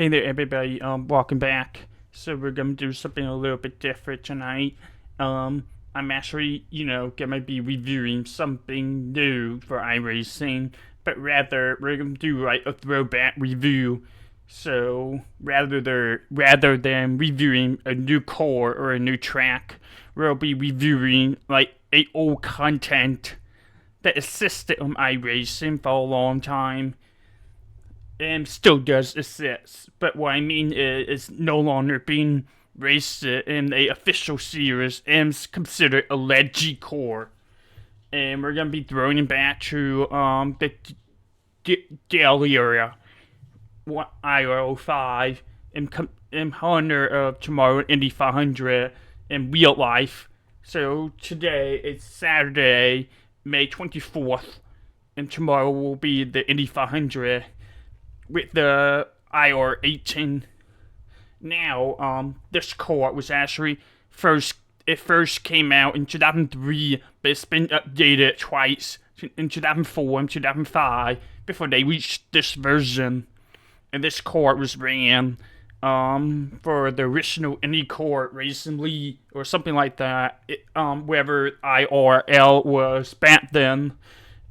Hey there, everybody. Welcome back. So we're gonna do something a little bit different tonight. I'm actually, gonna be reviewing something new for iRacing, but rather we're gonna do like a throwback review. So rather than reviewing a new core or a new track, we'll be reviewing like a old content that existed on iRacing for a long time and still does exist. But what I mean is, it's no longer being raced in a official series and is considered a legend core. And we're gonna be throwing it back to the Dallara IR-05 in honor of tomorrow Indy 500 in real life. So today is Saturday, May 24th, and tomorrow will be the Indy 500 with the IR-18. Now, this car was actually first came out in 2003, but it's been updated twice in 2004 and 2005 before they reached this version. And this car was ran for the original Indycar Racing League or something like that. Wherever IRL was back then,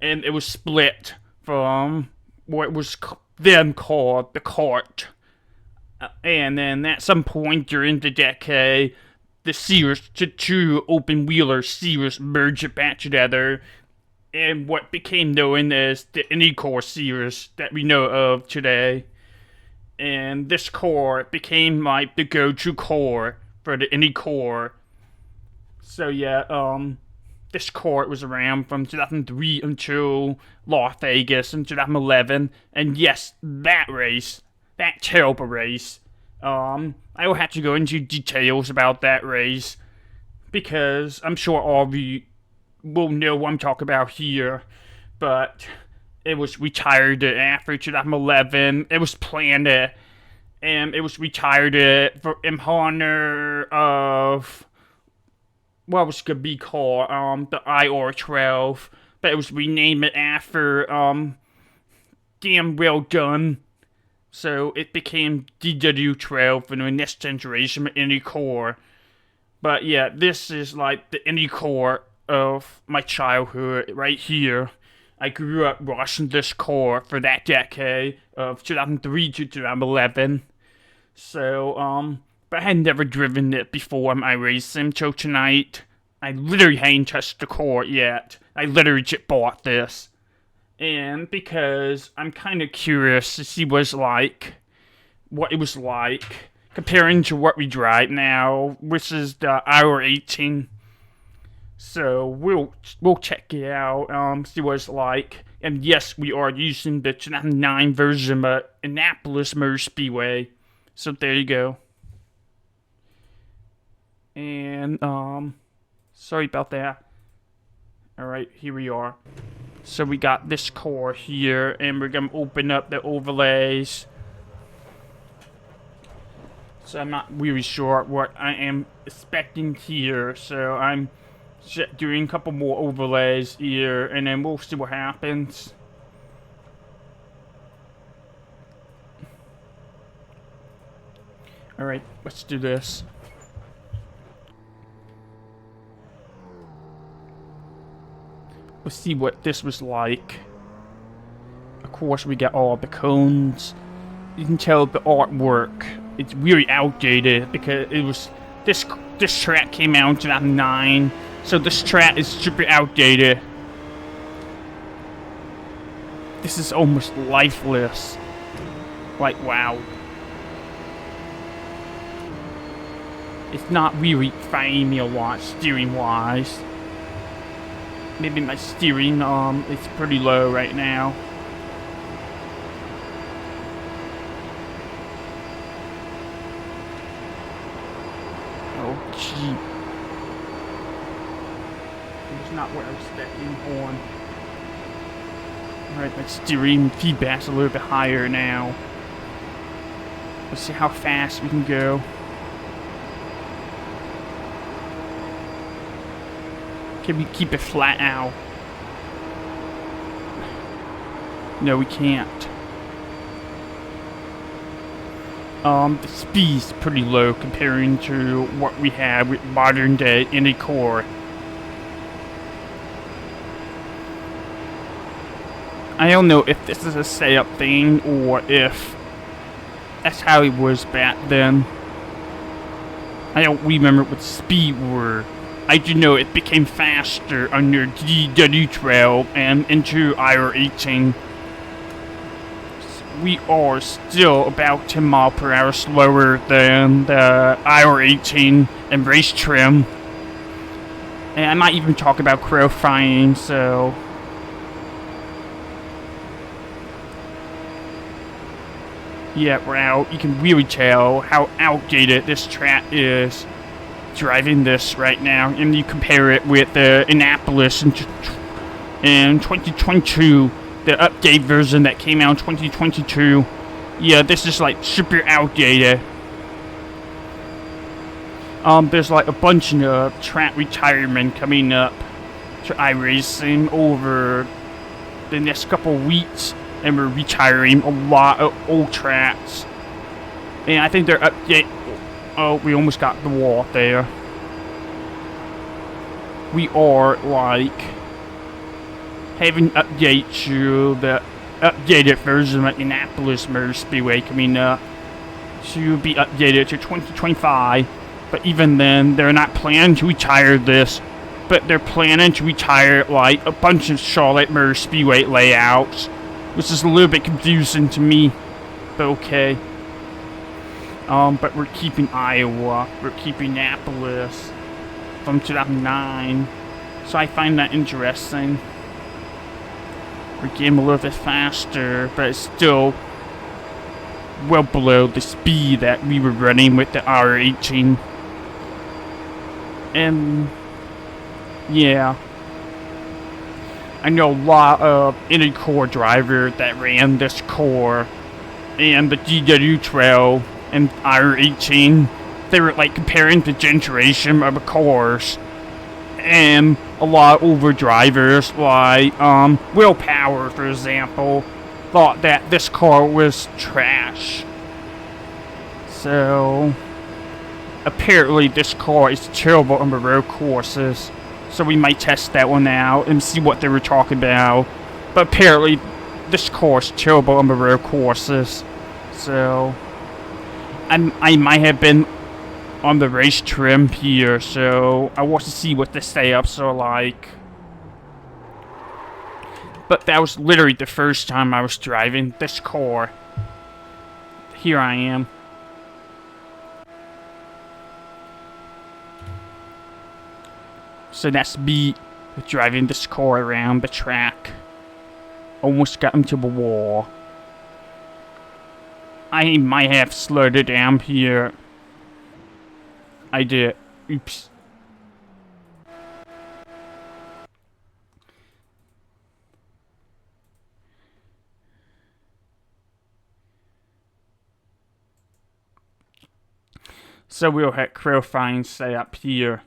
and it was split from what was then called the cart. And then at some point during the decade, the series, the two open-wheeler series merged back together in what became known as the Indycar Series that we know of today. And this car became like the go-to car for the Indycar. So yeah, this car was around from 2003 until Las Vegas in 2011. And yes, that terrible race. I will have to go into details about that race because I'm sure all of you will know what I'm talking about here. But it was retired after 2011. It was planned, and it was retired in honor of what was gonna be called the IR-12, but it was renamed after Damn Well Done. So it became DW-12 for the next generation of Indycar. But yeah, this is like the Indycar of my childhood right here. I grew up watching this car for that decade of 2003 to 2011. So, but I had never driven it before on iRacing till tonight. I literally hadn't touched the car yet. I literally just bought this. And because I'm kind of curious to see what it was like, comparing to what we drive now, which is the IR-18. So we'll check it out, see what it's like. And yes, we are using the 2009 version of Indianapolis Motor Speedway. So there you go. And sorry about that. Alright, here we are. So we got this car here, and we're gonna open up the overlays. So I'm not really sure what I am expecting here, so I'm doing a couple more overlays here, and then we'll see what happens. Alright, let's do this. Let's see what this was like. Of course, we got all the cones. You can tell the artwork. It's really outdated because it was this track came out in 2009, so this track is super outdated. This is almost lifeless. Like, wow. It's not really fighting me a lot steering wise. Maybe my steering is pretty low right now. Oh gee. It's not what I was expecting on. Alright, my steering feedback's a little bit higher now. Let's see how fast we can go. Can we keep it flat now? No, we can't. The speed's pretty low comparing to what we have with modern day Indycar. I don't know if this is a setup thing or if that's how it was back then. I don't remember what speed were. I do know it became faster under DW12 and into IR-18. We are still about 10 miles per hour slower than the IR-18 and race trim. And I might even talk about qualifying, so... Yeah, wow, you can really tell how outdated this track is driving this right now. And you compare it with the Indianapolis in 2022, the update version that came out in 2022. Yeah, this is like super outdated. There's like a bunch of track retirement coming up to iRacing over the next couple weeks. And we're retiring a lot of old tracks. And I think they're update. Oh, we almost got the wall there. We are like having updates to the updated version of Indianapolis Motor Speedway coming up to be updated to 2025. But even then, they're not planning to retire this. But they're planning to retire like a bunch of Charlotte Motor Speedway layouts. Which is a little bit confusing to me, but okay. But we're keeping Iowa, we're keeping Indianapolis from 2009, so I find that interesting. We're getting a little bit faster, but it's still well below the speed that we were running with the IR-18. And yeah. I know a lot of Indycar drivers that ran this car and the DW12 and IR-18. They were like comparing the generation of the cars. And a lot of older drivers like Willpower, for example, thought that this car was trash. So apparently this car is terrible on the road courses. So we might test that one out and see what they were talking about. But apparently, this course is terrible on the road courses. So, I might have been on the race trim here. So, I want to see what the setups are like. But that was literally the first time I was driving this car. Here I am. So that's me driving this car around the track. Almost got into the wall. I might have slowed it down here. I did. Oops. So we'll have qualifying set up here.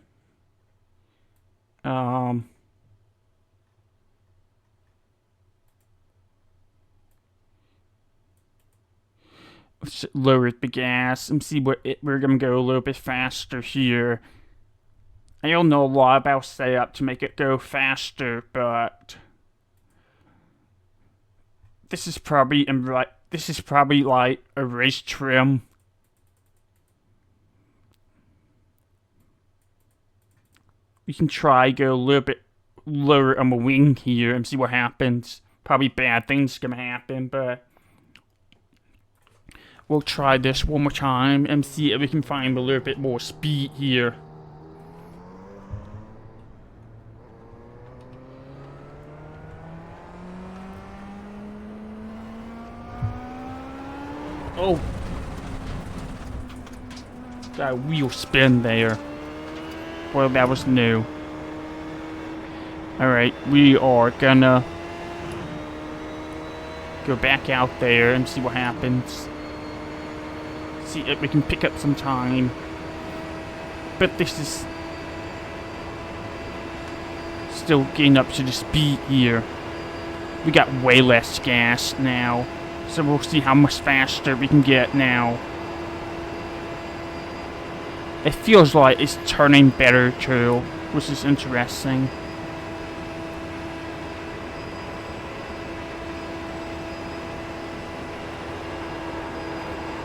Let's lower the gas and see what we're gonna go a little bit faster here. I don't know a lot about setup to make it go faster, but this is probably like a race trim. We can try go a little bit lower on the wing here and see what happens. Probably bad things gonna happen, but we'll try this one more time and see if we can find a little bit more speed here. Oh! Got a wheel spin there. Well, that was new. Alright, we are gonna go back out there and see what happens. See if we can pick up some time. But this is still getting up to the speed here. We got way less gas now. So we'll see how much faster we can get now. It feels like it's turning better too, which is interesting.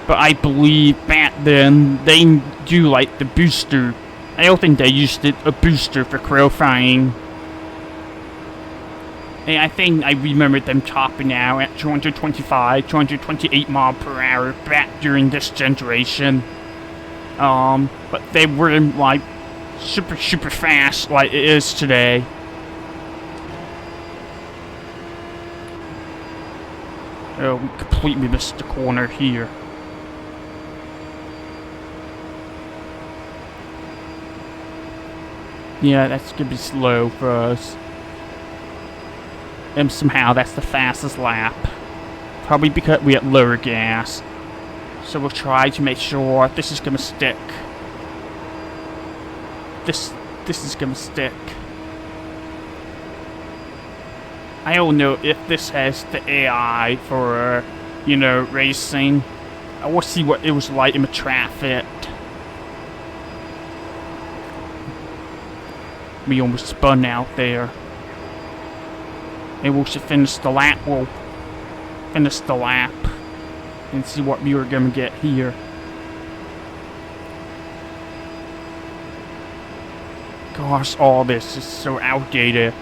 But I believe back then they do like the booster. I don't think they used a booster for qualifying. And I think I remember them topping out at 225, 228 mile per hour back during this generation. But they weren't like super fast like it is today. Oh, we completely missed the corner here. Yeah, that's gonna be slow for us. And somehow that's the fastest lap. Probably because we had lower gas. So we'll try to make sure this is gonna stick. This is gonna stick. I don't know if this has the AI for, you know, racing. I will see what it was like in the traffic. We almost spun out there. And we should finish the lap. We'll finish the lap and see what we are gonna get here. Gosh, all this is so outdated.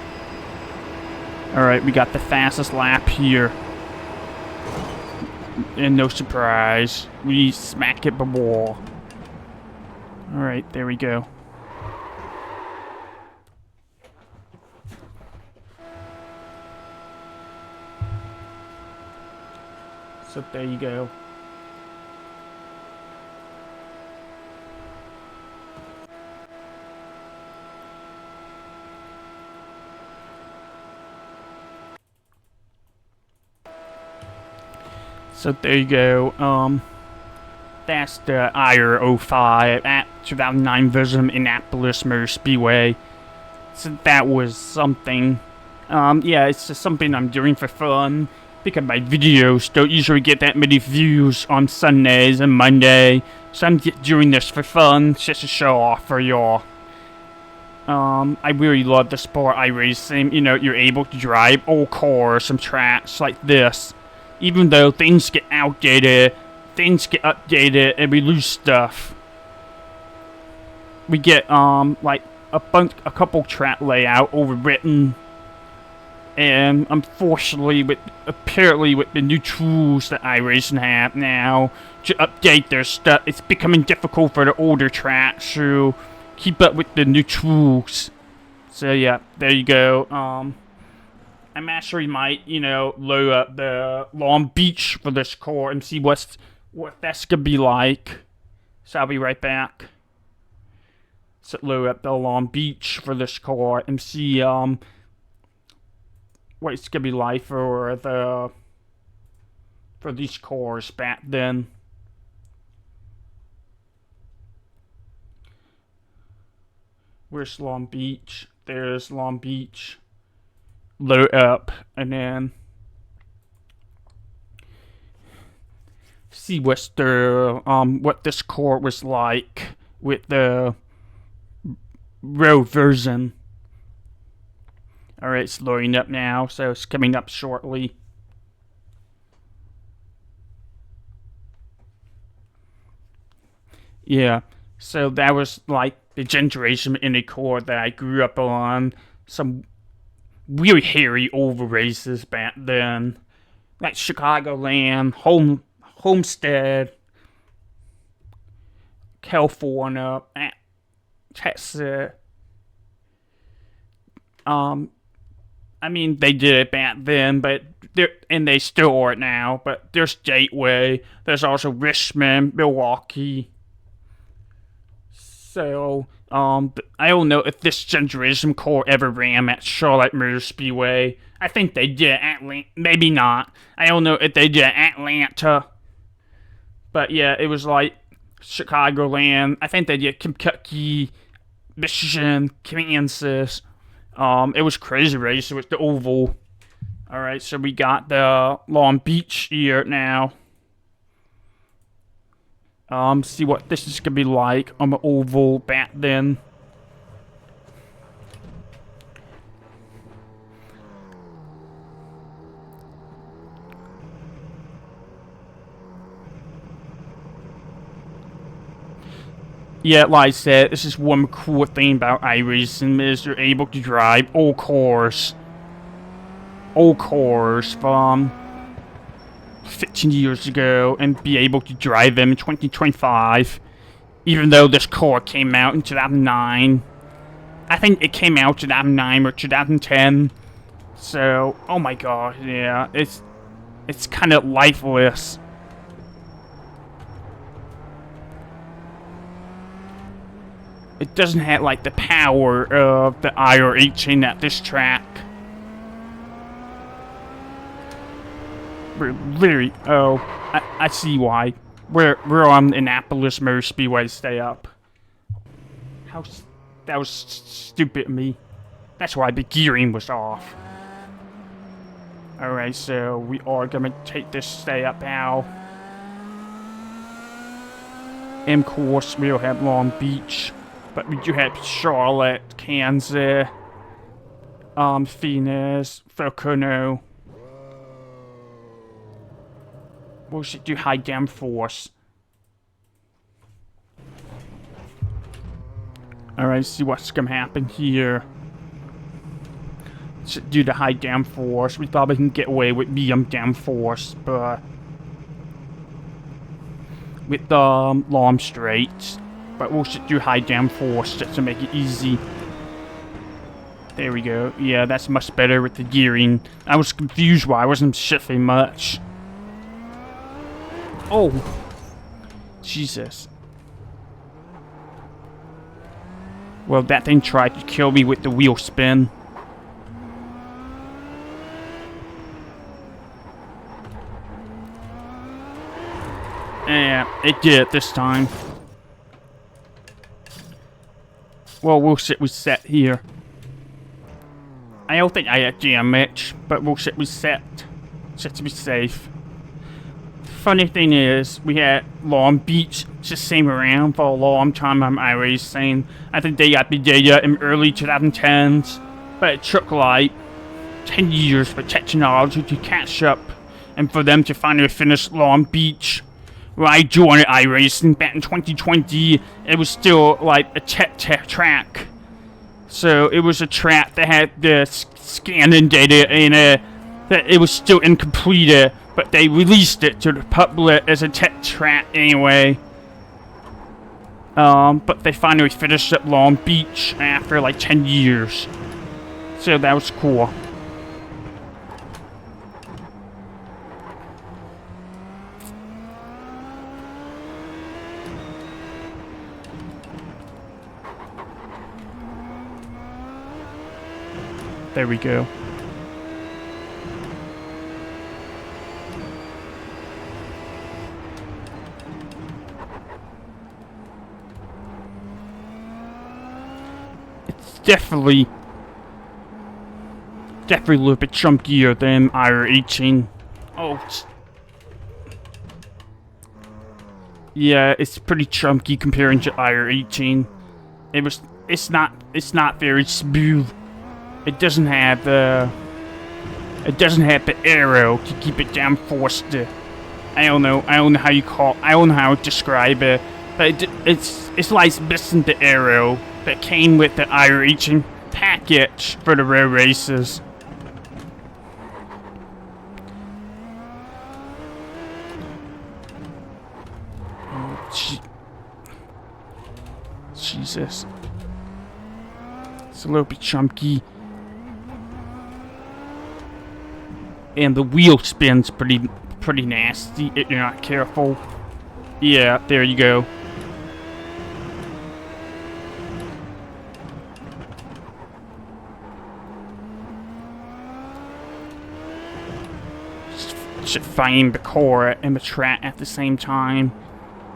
Alright, we got the fastest lap here. And no surprise, we smack it the wall. Alright, there we go. So there you go. So there you go. That's the IR-05 at 2009 version of Indianapolis Motor Speedway. So that was something. Yeah, it's just something I'm doing for fun. Because my videos don't usually get that many views on Sundays and Monday. So I'm doing this for fun, just to show off for y'all. I really love the sport iRacing. You know, you're able to drive old cars, some tracks like this. Even though things get outdated, things get updated, and we lose stuff. We get, like, a couple track layout overwritten. And unfortunately, apparently with the new tools that iRacing have now to update their stuff, it's becoming difficult for the older tracks to keep up with the new tools. So yeah, there you go. I'm actually might, you know, load up the Long Beach for this car and see what that's gonna be like. So I'll be right back. So load up the Long Beach for this car and see what it's gonna be like for these cars back then. Where's Long Beach? There's Long Beach. Load up and then see what's the what this car was like with the road version. Alright, it's loading up now, so it's coming up shortly. Yeah, so that was like the generation in the core that I grew up on. Some really hairy oval races back then. Like Chicagoland, Homestead, California, Texas. I mean, they did it back then, but they still are it now. But there's Gateway. There's also Richmond, Milwaukee. So, I don't know if this generation car ever ran at Charlotte Motor Speedway. I think they did at Atlanta. Maybe not. I don't know if they did at Atlanta. But yeah, it was like Chicagoland. I think they did Kentucky, Michigan, Kansas. It was crazy race with the oval. Alright, so we got the Long Beach here now. See what this is gonna be like on the oval back then. Yeah, like I said, this is one cool thing about iRacing is you're able to drive old cars from 15 years ago and be able to drive them in 2025. Even though this car came out in 2009. I think it came out in 2009 or 2010. So, oh my god, yeah, it's kind of lifeless. It doesn't have like the power of the IR-18 at this track. We're literally, oh, I see why. We're on Indianapolis Motor Speedway. Stay up. That was stupid of me. That's why the gearing was off. Alright, so we are gonna take this stay up now. And of course, we'll have Long Beach. But we do have Charlotte, Kansas, Phoenix, Falcono. We should do high downforce. Alright, see what's gonna happen here. Should do the high downforce. We probably can get away with medium downforce, but with the long straights. But we'll just do high downforce just to make it easy. There we go. Yeah, that's much better with the gearing. I was confused why I wasn't shifting much. Oh! Jesus. Well, that thing tried to kill me with the wheel spin. Yeah, it did this time. Well, we'll sit reset here. I don't think I had damage, but we'll sit reset. Just to be safe. Funny thing is, we had Long Beach just same around for a long time on iRacing. I think they got the data in early 2010s, but it took like 10 years for technology to catch up and for them to finally finish Long Beach. When I joined iRacing back in 2020, it was still like a tech track. So it was a track that had the scanning data in it, that it was still incomplete, but they released it to the public as a tech track anyway. But they finally finished up Long Beach after like 10 years. So that was cool. There we go. It's definitely a little bit chunkier than IR-18. Oh, yeah, it's pretty chunky comparing to IR-18. It's not very smooth. It doesn't have the arrow to keep it downforced. I don't know how to describe it, but it's like missing the arrow that came with the iRacing package for the road races. Oh, Jesus, it's a little bit chunky. And the wheel spins pretty nasty if you're not careful. Yeah, there you go. Should find the core and the track at the same time.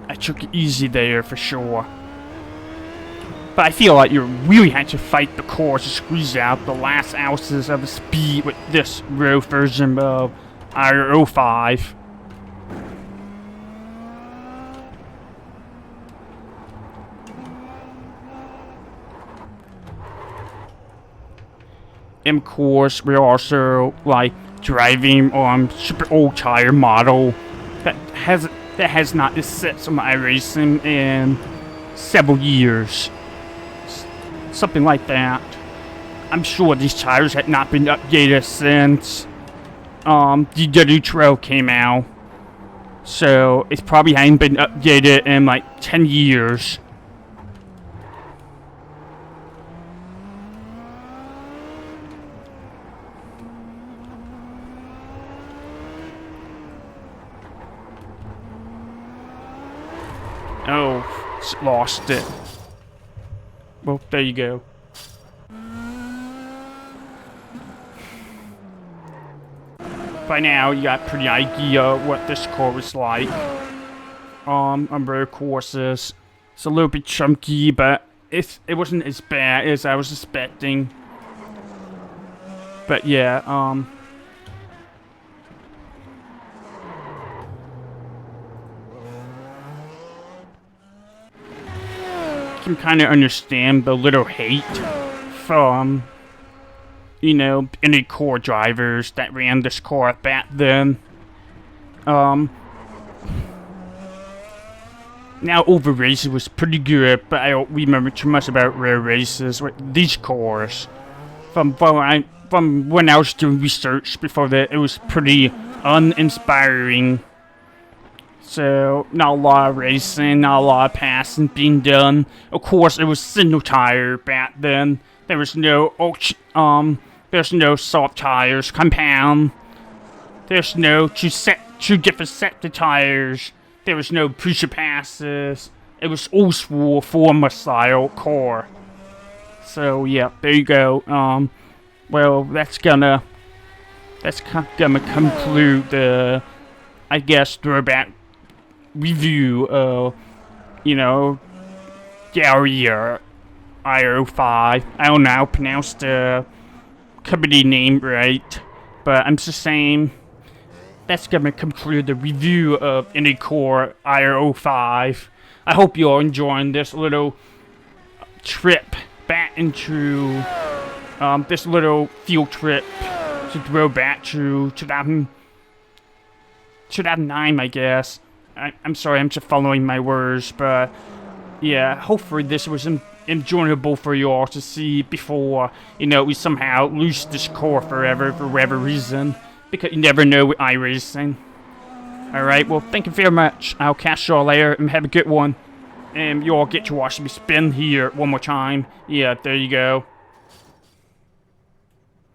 I took it easy there for sure. But I feel like you really had to fight the core to squeeze out the last ounces of the speed with this road version of IR-05. And of course, we're also like driving on super old tire model that has not been set on iRacing in several years. Something like that. I'm sure these tires had not been updated since the W12 came out. So it probably hadn't been updated in like 10 years. Oh, lost it. Well, there you go. By now, you got a pretty idea what this car is like. On road courses, it's a little bit chunky, but it wasn't as bad as I was expecting. But yeah, I can kind of understand the little hate from, you know, any core drivers that ran this car back then. Now over races was pretty good, but I don't remember too much about rare races with these cars. From when I was doing research before that, it was pretty uninspiring. So, not a lot of racing, not a lot of passing being done. Of course, it was single tire back then. There was no there's no soft tires, compound. There's no two different sets of tires. There was no pusher passes. It was old school Formula style car. So yeah, there you go. Well, that's gonna conclude the, I guess, throwback review of, you know, Dallara IR-05. I don't know how to pronounce the company name right, but I'm just saying that's gonna conclude the review of Indycar IR-05. I hope you're all enjoying this little trip back into this little field trip to throw back to 2009, I guess. I'm sorry, I'm just following my words, but yeah, hopefully this was enjoyable for you all to see before, you know, we somehow lose this car forever for whatever reason, because you never know with iRacing. Alright, well, thank you very much. I'll catch you all later and have a good one. And you all get to watch me spin here one more time. Yeah, there you go.